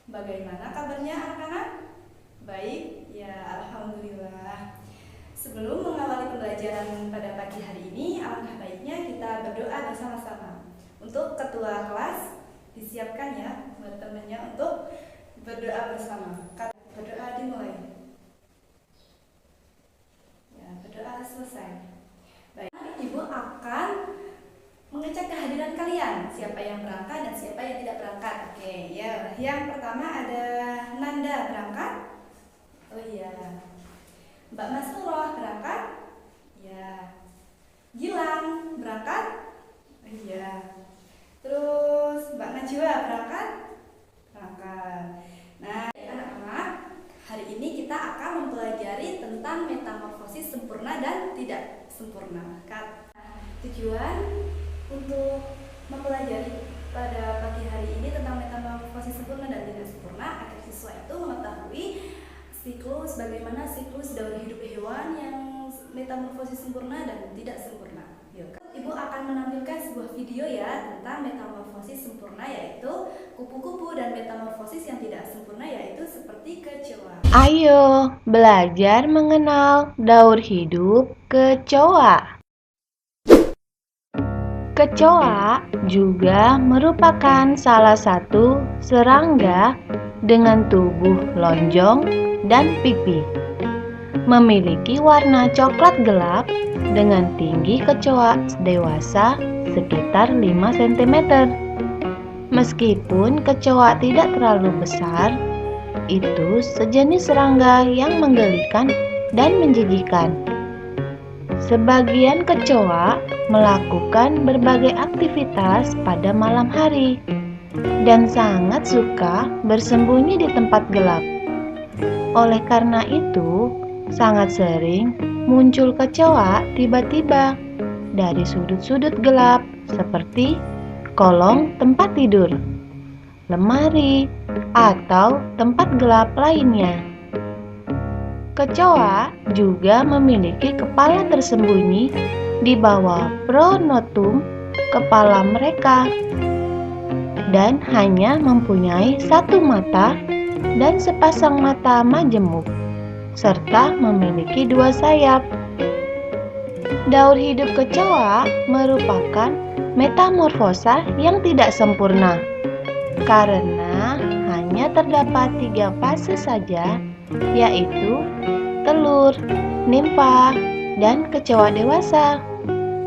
Bagaimana kabarnya anak-anak? Baik, ya alhamdulillah. Sebelum mengawali pembelajaran pada pagi hari ini, alangkah baiknya kita berdoa bersama-sama. Untuk ketua kelas, disiapkan ya buat temannya untuk berdoa bersama. Berdoa dimulai. Ya, berdoa selesai. Baik, Ibu akan mengecek kehadiran kalian, siapa yang berangkat dan siapa yang tidak berangkat. Oke, ya. Yang pertama ada Nanda berangkat. Oh iya. Mbak Masnurah berangkat. Ya. Gilang berangkat. Oh iya. Terus Mbak Najwa berangkat. Berangkat. Nah, anak-anak, hari ini kita akan mempelajari tentang metamorfosis sempurna dan tidak sempurna. Tujuan untuk mempelajari pada pagi hari ini tentang metamorfosis sempurna dan tidak sempurna agar siswa itu mengetahui bagaimana siklus daur hidup hewan yang metamorfosis sempurna dan tidak sempurna. Ibu akan menampilkan sebuah video ya tentang metamorfosis sempurna, yaitu kupu-kupu, dan metamorfosis yang tidak sempurna yaitu seperti kecoa. Ayo belajar mengenal daur hidup kecoa. Kecoa juga merupakan salah satu serangga dengan tubuh lonjong dan pipi. Memiliki warna coklat gelap dengan tinggi kecoa dewasa sekitar 5 cm. Meskipun kecoa tidak terlalu besar, itu sejenis serangga yang menggelikan dan menjijikan. Sebagian kecoa melakukan berbagai aktivitas pada malam hari dan sangat suka bersembunyi di tempat gelap. Oleh karena itu, sangat sering muncul kecoa tiba-tiba dari sudut-sudut gelap seperti kolong tempat tidur, lemari, atau tempat gelap lainnya. Kecoa juga memiliki kepala tersembunyi di bawah pronotum kepala mereka dan hanya mempunyai satu mata dan sepasang mata majemuk, serta memiliki 2 sayap. Daur hidup kecoa merupakan metamorfosa yang tidak sempurna karena hanya terdapat 3 fase saja, yaitu telur, nimfa, dan kecoa dewasa.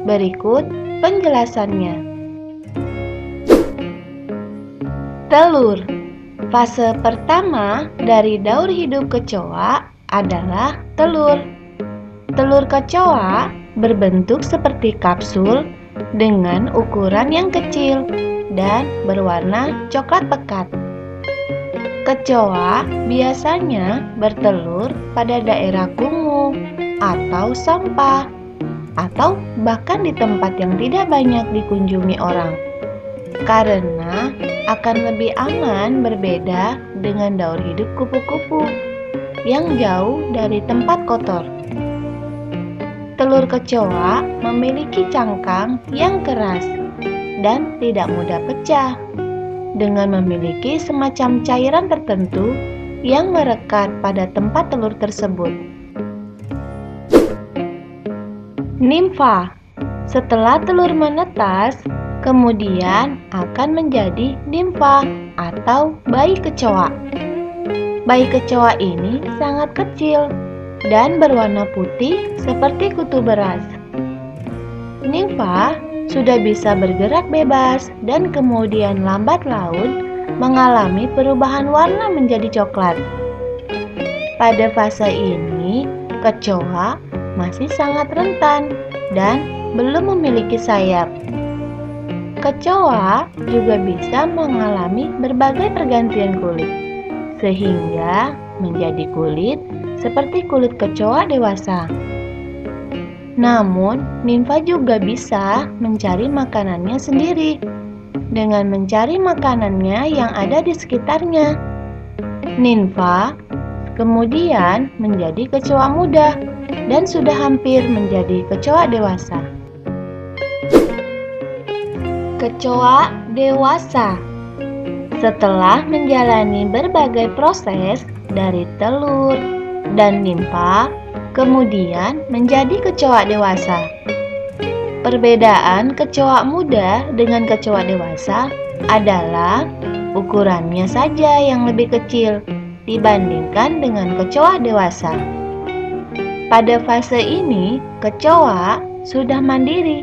Berikut penjelasannya. Telur. Fase pertama dari daur hidup kecoa adalah telur. Telur kecoa berbentuk seperti kapsul dengan ukuran yang kecil dan berwarna coklat pekat. Kecoa biasanya bertelur pada daerah kumuh atau sampah, atau bahkan di tempat yang tidak banyak dikunjungi orang, karena akan lebih aman berbeda dengan daur hidup kupu-kupu yang jauh dari tempat kotor. Telur kecoa memiliki cangkang yang keras dan tidak mudah pecah, dengan memiliki semacam cairan tertentu yang merekat pada tempat telur tersebut. Nimfa. Setelah telur menetas, kemudian akan menjadi nimfa atau bayi kecoa. Bayi kecoa ini sangat kecil dan berwarna putih seperti kutu beras. Nimfa sudah bisa bergerak bebas dan kemudian lambat laun mengalami perubahan warna menjadi coklat. Pada fase ini, kecoa masih sangat rentan dan belum memiliki sayap. Kecoa juga bisa mengalami berbagai pergantian kulit, sehingga menjadi kulit seperti kulit kecoa dewasa. Namun, nimfa juga bisa mencari makanannya sendiri dengan mencari makanannya yang ada di sekitarnya. Nimfa kemudian menjadi kecoa muda dan sudah hampir menjadi kecoa dewasa. Kecoa dewasa. Setelah menjalani berbagai proses dari telur dan nimfa, kemudian menjadi kecoa dewasa. Perbedaan kecoa muda dengan kecoa dewasa adalah ukurannya saja yang lebih kecil dibandingkan dengan kecoa dewasa. Pada fase ini, kecoa sudah mandiri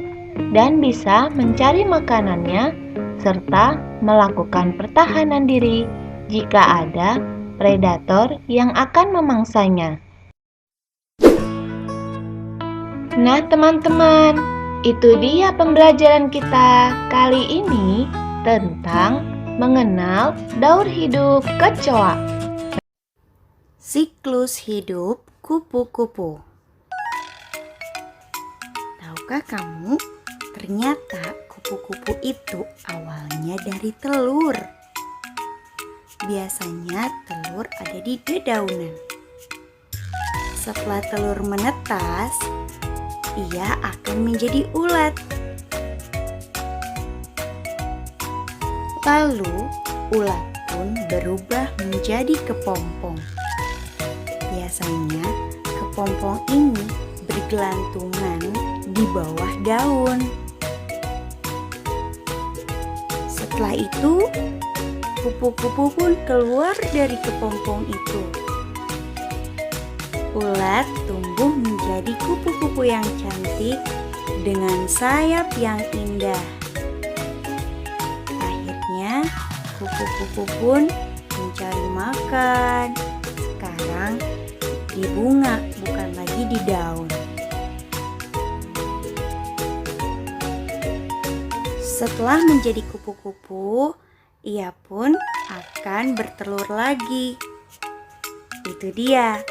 dan bisa mencari makanannya serta melakukan pertahanan diri jika ada predator yang akan memangsanya. Nah, teman-teman, itu dia pembelajaran kita kali ini tentang mengenal daur hidup kecoa. Siklus hidup kupu-kupu. Tahukah kamu, ternyata kupu-kupu itu awalnya dari telur. Biasanya telur ada di dedaunan. Setelah telur menetas, ia akan menjadi ulat. Lalu, ulat pun berubah menjadi kepompong. Biasanya, kepompong ini bergelantungan di bawah daun. Setelah itu, kupu-kupu pun keluar dari kepompong itu. Ulat tumbuh menjadi kupu-kupu yang cantik dengan sayap yang indah. Akhirnya, kupu-kupu pun mencari makan. Sekarang di bunga, bukan lagi di daun. Setelah menjadi kupu-kupu, ia pun akan bertelur lagi. Itu dia.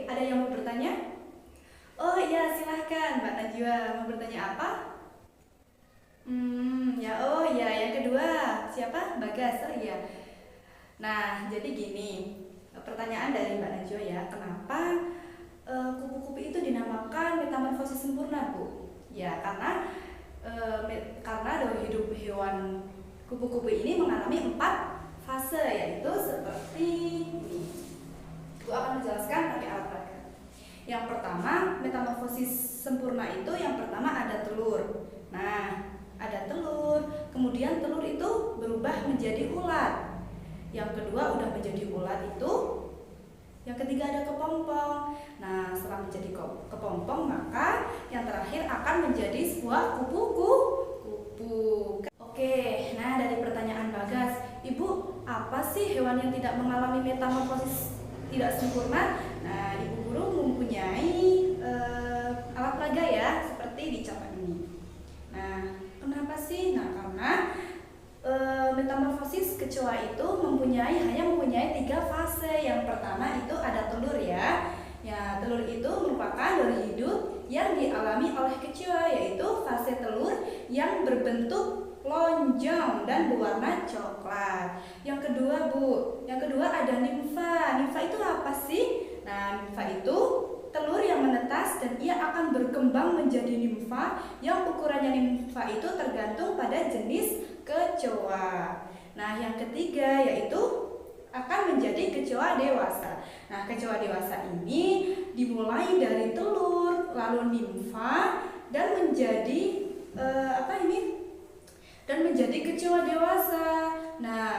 Ada yang mau bertanya? Oh iya, silahkan Mbak Najwa. Mau bertanya apa? Yang kedua siapa? Bagas. Oh iya. Nah, jadi gini, pertanyaan dari Mbak Najwa ya, kenapa kupu-kupu itu dinamakan metamorfosis sempurna, Bu? Ya, karena daur hidup hewan kupu-kupu ini mengalami 4 fase, yaitu seperti ini. Bu akan menjelaskan pakai alat peraga. Yang pertama, metamorfosis sempurna itu yang pertama ada telur. Nah, ada telur, kemudian telur itu berubah menjadi ulat. Yang kedua udah menjadi ulat itu, yang ketiga ada kepompong. Nah, setelah menjadi kepompong, maka yang terakhir akan menjadi sebuah kupu-kupu. Oke, nah dari pertanyaan Bagas, Ibu, apa sih hewan yang tidak mengalami metamorfosis tidak sempurna? Nah, Ibu guru mempunyai alat peraga ya, seperti di contoh ini. Nah, kenapa sih? Nah, karena metamorfosis kecoa itu hanya mempunyai 3 fase. Yang pertama itu ada telur ya. Ya, telur itu merupakan daur hidup yang dialami oleh kecoa, yaitu fase telur yang berbentuk lonjong dan berwarna coklat. Yang kedua ada nimfa. Nimfa itu apa sih? Nah, nimfa itu telur yang menetas dan ia akan berkembang menjadi nimfa, yang ukurannya nimfa itu tergantung pada jenis kecoa. Nah, yang ketiga yaitu akan menjadi kecoa dewasa. Nah, kecoa dewasa ini dimulai dari telur, lalu nimfa dan menjadi kecoa dewasa. Nah,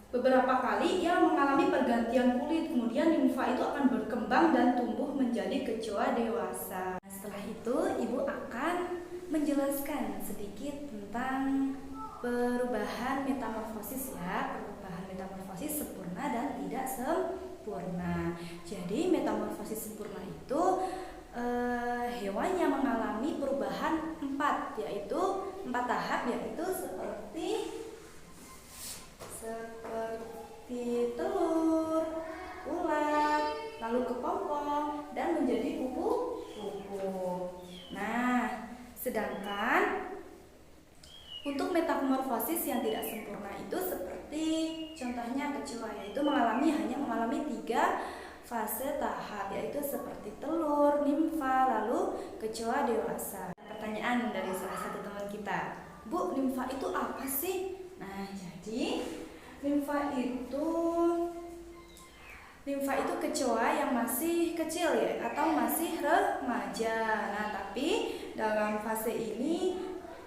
beberapa kali ia mengalami pergantian kulit, kemudian nimfa itu akan berkembang dan tumbuh menjadi kecoa dewasa. Setelah itu, Ibu akan menjelaskan sedikit tentang perubahan metamorfosis ya, perubahan metamorfosis sempurna dan tidak sempurna. Jadi metamorfosis sempurna itu hewan yang mengalami perubahan 4 tahap, yaitu seperti telur, ulat, lalu kepompong dan menjadi kupu-kupu. Nah, sedangkan untuk metamorfosis yang tidak sempurna itu seperti contohnya kecoa, yaitu hanya mengalami 3 fase tahap, yaitu seperti telur, nimfa, lalu kecoa dewasa. Pertanyaan dari salah satu teman kita, Bu, nimfa itu apa sih? Nah, jadi Nimfa itu kecoa yang masih kecil ya, atau masih remaja. Nah, tapi dalam fase ini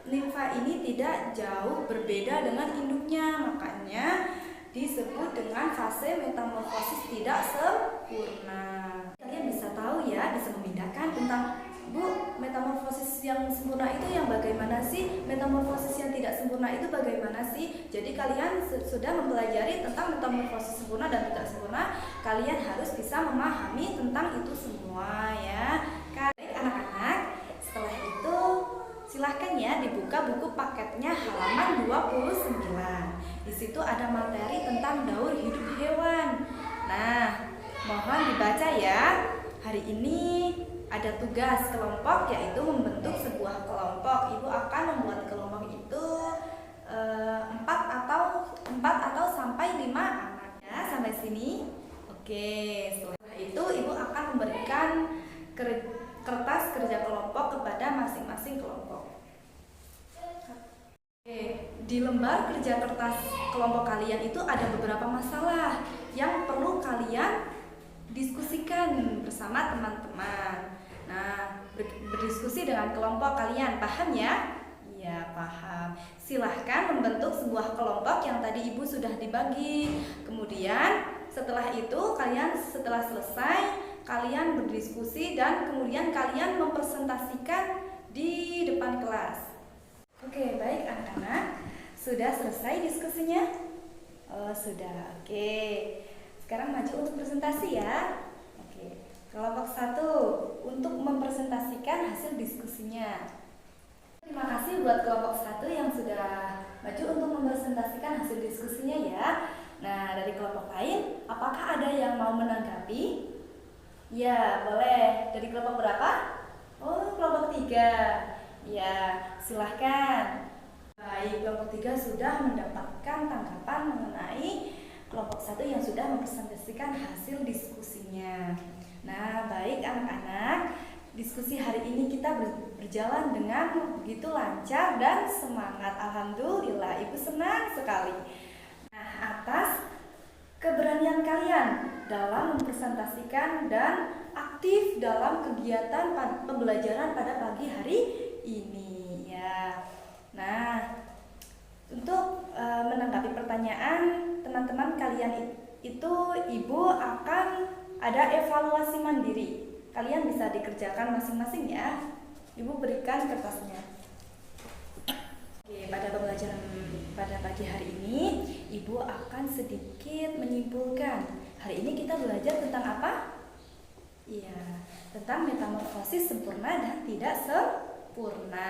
nimfa ini tidak jauh berbeda dengan induknya, makanya disebut dengan fase metamorfosis tidak sempurna. Kalian bisa tahu ya, bisa membedakan tentang Bu, metamorfosis yang sempurna itu yang bagaimana sih? Metamorfosis yang tidak sempurna itu bagaimana sih? Jadi kalian sudah mempelajari tentang metamorfosis sempurna dan tidak sempurna. Kalian harus bisa memahami tentang itu semua ya. Baik anak-anak, setelah itu silahkan ya dibuka buku paketnya halaman 29. Di situ ada materi tentang daur hidup hewan. Nah, mohon dibaca ya. Hari ini ada tugas kelompok, yaitu membentuk sebuah kelompok. Ibu akan membuat kelompok itu 4 atau sampai 5 anak ya, sampai sini. Oke, setelah itu ibu akan memberikan kertas kerja kelompok kepada masing-masing kelompok. Oke, di lembar kerja kertas kelompok kalian itu ada beberapa masalah yang perlu kalian diskusikan bersama teman-teman. Nah, berdiskusi dengan kelompok kalian, paham ya? Iya, paham. Silahkan membentuk sebuah kelompok yang tadi ibu sudah dibagi. Kemudian setelah itu setelah selesai kalian berdiskusi dan kemudian kalian mempresentasikan di depan kelas. Oke, baik anak-anak. Sudah selesai diskusinya? Oh, sudah. Oke. Sekarang maju untuk presentasi ya. Oke. Kelompok 1 untuk mempresentasikan hasil diskusinya. Terima kasih buat kelompok 1 yang sudah maju untuk mempresentasikan hasil diskusinya ya. Nah, dari kelompok lain, apakah ada yang mau menanggapi? Ya, boleh. Dari kelompok berapa? Oh, kelompok 3. Ya, silahkan. Baik, kelompok 3 sudah mendapatkan tanggapan mengenai kelompok 1 yang sudah mempresentasikan hasil diskusinya. Nah, baik anak-anak, diskusi hari ini kita berjalan dengan begitu lancar dan semangat. Alhamdulillah, ibu senang sekali. Nah, atas keberanian kalian dalam mempresentasikan dan aktif dalam kegiatan pembelajaran pada pagi hari ini ya. Nah, untuk menanggapi pertanyaan teman-teman kalian itu, ibu akan ada evaluasi mandiri. Kalian bisa dikerjakan masing-masing ya. Ibu berikan kertasnya. Oke, pada pembelajaran pada pagi hari ini, ibu akan sedikit menyimpulkan. Hari ini kita belajar tentang apa? Iya, tentang metamorfosis sempurna dan tidak sempurna.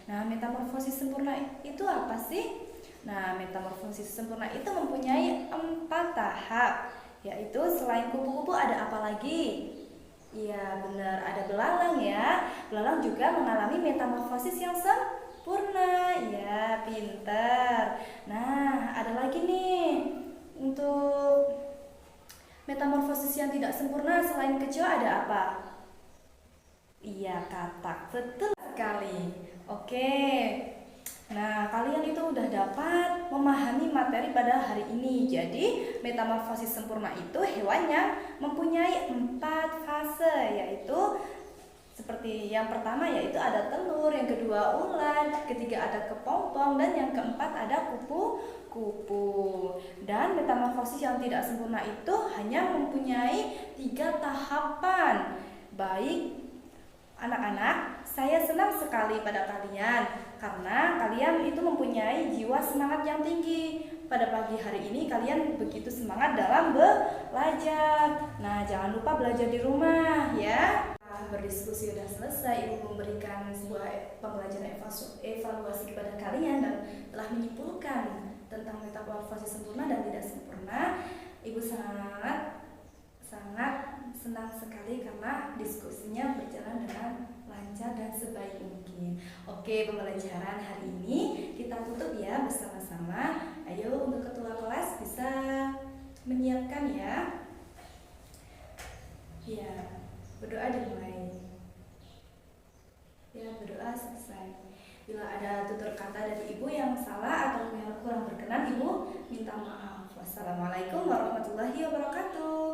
Nah, metamorfosis sempurna itu apa sih? Nah, metamorfosis sempurna itu mempunyai 4 tahap, yaitu selain kupu-kupu ada apa lagi? Iya, benar, ada belalang ya. Belalang juga mengalami metamorfosis yang sempurna. Ya, pintar. Nah, ada lagi nih. Untuk metamorfosis yang tidak sempurna selain kecoa ada apa? Iya, katak. Betul sekali. Oke. Nah, kalian itu udah dapat memahami materi pada hari ini. Jadi, metamorfosis sempurna itu hewan yang mempunyai 4 fase, yaitu seperti yang pertama yaitu ada telur, yang kedua ular, ketiga ada kepompong, dan yang keempat ada kupu-kupu. Dan metamorfosis yang tidak sempurna itu hanya mempunyai 3 tahapan. Baik anak-anak, saya senang sekali pada kalian karena kalian itu mempunyai jiwa semangat yang tinggi. Pada pagi hari ini kalian begitu semangat dalam belajar. Nah, jangan lupa belajar di rumah ya. Berdiskusi sudah selesai, ibu memberikan sebuah pembelajaran evaluasi kepada kalian dan telah menyimpulkan tentang metamorfosis sempurna dan tidak sempurna. Ibu sangat senang sekali karena diskusinya berjalan dengan lancar dan sebaik mungkin. Oke, pembelajaran hari ini kita tutup ya bersama-sama. Ayo untuk ketua kelas bisa menyiapkan ya. Ya, berdoa dimulai. Ya, berdoa selesai. Bila ada tutur kata dari ibu yang salah atau yang kurang berkenan, ibu minta maaf. warahmatullahi wabarakatuh.